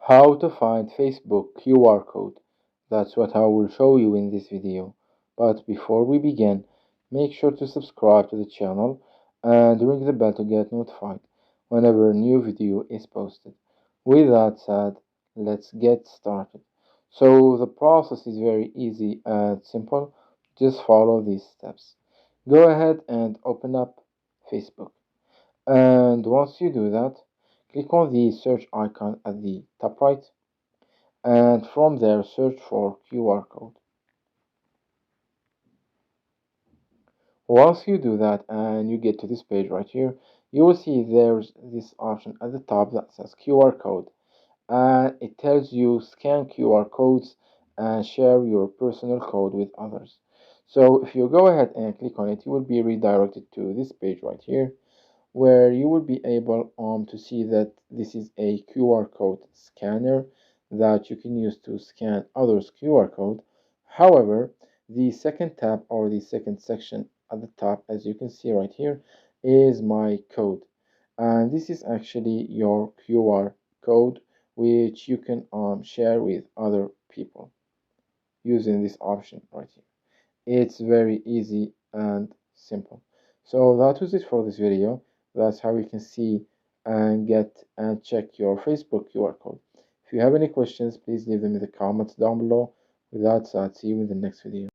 How to find Facebook QR code. That's what I will show you in this video. But before we begin, make sure to subscribe to the channel and ring the bell to get notified whenever a new video is posted. With that said, let's get started. So the process is very easy and simple. Just follow these steps. Go ahead and open up Facebook. And once you do that, click on the search icon at the top right, and from there search for QR code. Once you do that and you get to this page right here, you will see there's this option at the top that says QR code, and it tells you scan QR codes and share your personal code with others. So if you go ahead and click on it, you will be redirected to this page right here, where you will be able to see that this is a QR code scanner that you can use to scan others' QR code. However, the second tab or the second section at the top, as you can see right here, is my code. And this is actually your QR code, which you can share with other people using this option right here. It's very easy and simple. So that was it for this video. That's how you can see and get and check your Facebook QR code. If you have any questions, please leave them in the comments down below. With that said, see you in the next video.